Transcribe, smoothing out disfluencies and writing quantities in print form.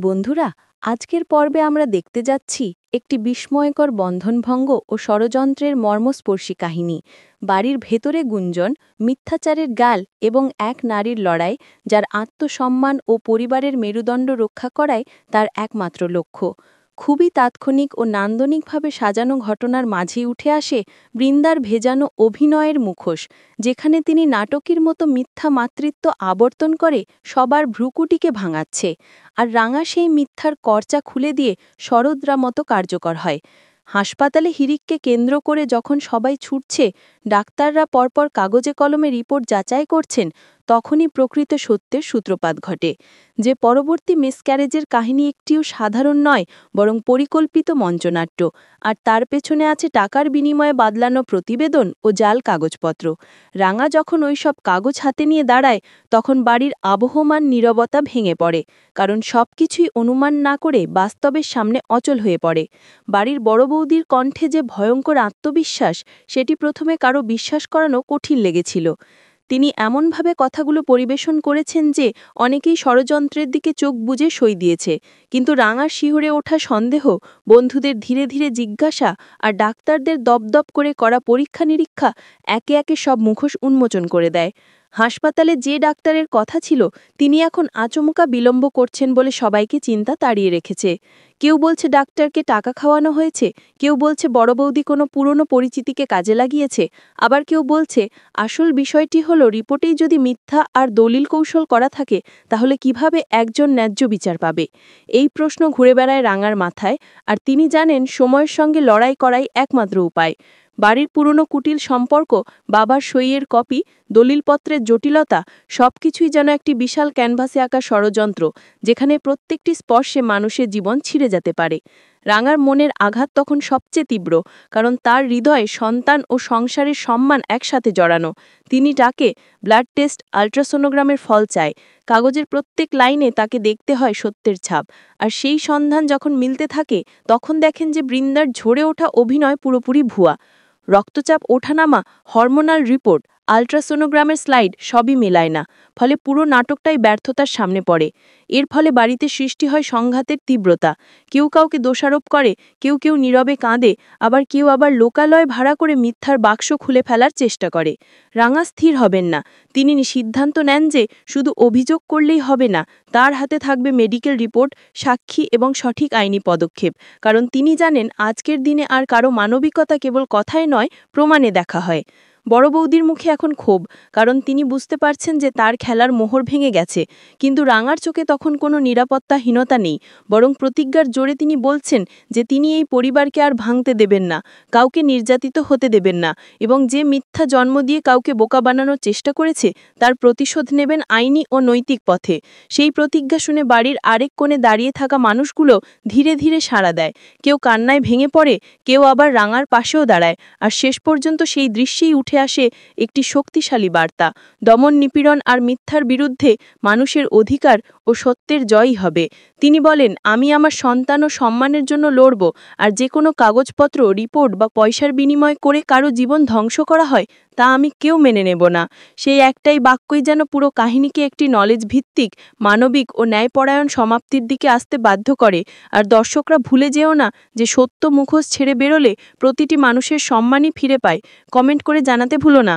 বন্ধুরা, আজকের পর্বে আমরা দেখতে যাচ্ছি একটি বিস্ময়কর বন্ধনভঙ্গ ও ষড়যন্ত্রের মর্মস্পর্শী কাহিনী। বাড়ির ভেতরে গুঞ্জন, মিথ্যাচারের গাল এবং এক নারীর লড়াই, যার আত্মসম্মান ও পরিবারের মেরুদণ্ড রক্ষা করাই তার একমাত্র লক্ষ্য। খুবই তাৎক্ষণিক ও নান্দনিকভাবে সাজানো ঘটনার মাঝেই উঠে আসে বৃন্দার ভেজানো অভিনয়ের মুখোশ, যেখানে তিনি নাটকের মতো মিথ্যা মাতৃত্ব আবর্তন করে সবার ভ্রুকুটিকে ভাঙাচ্ছে। আর রাঙা সেই মিথ্যার কর্চা খুলে দিয়ে সরোদরা মতো কার্যকর হয়। হাসপাতালে হিরিককে কেন্দ্র করে যখন সবাই ছুটছে, ডাক্তাররা পরপর কাগজে কলমে রিপোর্ট যাচাই করছেন, তখনই প্রকৃত সত্যের সূত্রপাত ঘটে। যে পরবর্তী মিসক্যারেজের কাহিনী একটিও সাধারণ নয়, বরং পরিকল্পিত মঞ্চনাট্য। আর তার পেছনে আছে টাকার বিনিময়ে বাদলানো প্রতিবেদন ও জাল কাগজপত্র। রাঙা যখন ওইসব কাগজ হাতে নিয়ে দাঁড়ায়, তখন বাড়ির আবহমান নীরবতা ভেঙে পড়ে, কারণ সবকিছুই অনুমান না করে বাস্তবের সামনে অচল হয়ে পড়ে। বাড়ির বড় বৌদির কণ্ঠে যে ভয়ঙ্কর আত্মবিশ্বাস, সেটি প্রথমে কারো বিশ্বাস করানো কঠিন লেগেছিল। তিনি এমনভাবে কথাগুলো পরিবেশন করেছেন যে অনেকেই ষড়যন্ত্রের দিকে চোখ বুজে সই দিয়েছে। কিন্তু রাঙার শিহরে ওঠা সন্দেহ, বন্ধুদের ধীরে ধীরে জিজ্ঞাসা আর ডাক্তারদের দপদপ করে করা পরীক্ষা নিরীক্ষা একে একে সব মুখোশ উন্মোচন করে দেয়। হাসপাতালে যে ডাক্তারের কথা ছিল, তিনি এখন আচমকা বিলম্ব করছেন বলে সবাইকে চিন্তা তাড়িয়ে রেখেছে। কেউ বলছে ডাক্তারকে টাকা খাওয়ানো হয়েছে, কেউ বলছে বড় বৌদি কোনো পুরনো পরিচিতিকে কাজে লাগিয়েছে, আবার কেউ বলছে আসল বিষয়টি হলো রিপোর্টেই যদি মিথ্যা আর দলিল কৌশল করা থাকে, তাহলে কিভাবে একজন ন্যায্য বিচার পাবে। এই প্রশ্ন ঘুরে বেড়ায় রাঙার মাথায়, আর তিনি জানেন সময়ের সঙ্গে লড়াই করাই একমাত্র উপায়। বাড়ির পুরনো কুটিল সম্পর্ক, বাবার সইয়ের কপি, দলিলপত্রের জটিলতা, সবকিছুই যেন একটি বিশাল ক্যানভাসে আঁকা ষড়যন্ত্র, যেখানে প্রত্যেকটি স্পর্শে মানুষের জীবন ছিঁড়ে যেতে পারে। রাঙার মনের আঘাত তখন সবচেয়ে তীব্র, কারণ তার হৃদয়ে সন্তান ও সংসারের সম্মান একসাথে জড়ানো। তিনি ডাকে ব্লাড টেস্ট, আল্ট্রাসোনোগ্রামের ফল চায়। কাগজের প্রত্যেক লাইনে তাকে দেখতে হয় সত্যের ছাপ। আর সেই সন্ধান যখন মিলতে থাকে, তখন দেখেন যে বৃন্দার ঝরে ওঠা অভিনয় পুরোপুরি ভুয়া। রক্তচাপ ওঠানামা, হরমোনাল রিপোর্ট, আল্ট্রাসোনোগ্রামের স্লাইড সবই মেলায় না। ফলে পুরো নাটকটাই ব্যর্থতার সামনে পড়ে। এর ফলে বাড়িতে সৃষ্টি হয় সংঘাতের তীব্রতা। কেউ কাউকে দোষারোপ করে, কেউ কেউ নীরবে কাঁদে, কেউ আবার লোকালয় ভাড়া করে মিথ্যার বাক্স খুলে ফেলার চেষ্টা করে। রাঙা স্থির হবেন না। তিনি সিদ্ধান্ত নেন যে শুধু অভিযোগ করলেই হবে না, তার হাতে থাকবে মেডিকেল রিপোর্ট, সাক্ষী এবং সঠিক আইনি পদক্ষেপ। কারণ তিনি জানেন আজকের দিনে আর কারো মানবিকতা কেবল কথায় নয়, প্রমাণে দেখা হয়। বড় বৌদির মুখে এখন ক্ষোভ, কারণ তিনি বুঝতে পারছেন যে তার খেলার মোহর ভেঙে গেছে। কিন্তু রাঙার চোখে তখন কোনো নিরাপত্তাহীনতা নেই, বরং প্রতিজ্ঞার জোরে তিনি বলছেন যে তিনি এই পরিবারকে আর ভাঙতে দেবেন না, কাউকে নির্যাতিত হতে দেবেন না, এবং যে মিথ্যা জন্ম দিয়ে কাউকে বোকা বানানোর চেষ্টা করেছে, তার প্রতিশোধ নেবেন আইনি ও নৈতিক পথে। সেই প্রতিজ্ঞা শুনে বাড়ির আরেক কোণে দাঁড়িয়ে থাকা মানুষগুলো ধীরে ধীরে সাড়া দেয়। কেউ কান্নায় ভেঙে পড়ে, কেউ আবার রাঙার পাশেও দাঁড়ায়। আর শেষ পর্যন্ত সেই দৃশ্যেই উঠে আসে একটি শক্তিশালী বার্তা: দমন, নিপীড়ন আর মিথ্যার বিরুদ্ধে মানুষের অধিকার ও সত্যের জয়ই হবে। তিনি বলেন, আমি আমার সন্তান ও সম্মানের জন্য লড়ব, আর যে কোনো কাগজপত্র, রিপোর্ট বা পয়সার বিনিময় করে কারো জীবন ধ্বংস করা হয়, তা আমি কেউ মেনে নেব না। সেই একটাই বাক্যই যেন পুরো কাহিনীকে একটি নলেজ ভিত্তিক, মানবিক ও ন্যায়পরায়ণ সমাপ্তির দিকে আসতে বাধ্য করে। আর দর্শকরা ভুলে যেও না যে সত্য মুখোশ ছেড়ে বেরোলে প্রতিটি মানুষের সম্মানই ফিরে পায়। কমেন্ট করে জানাতে ভুলো না।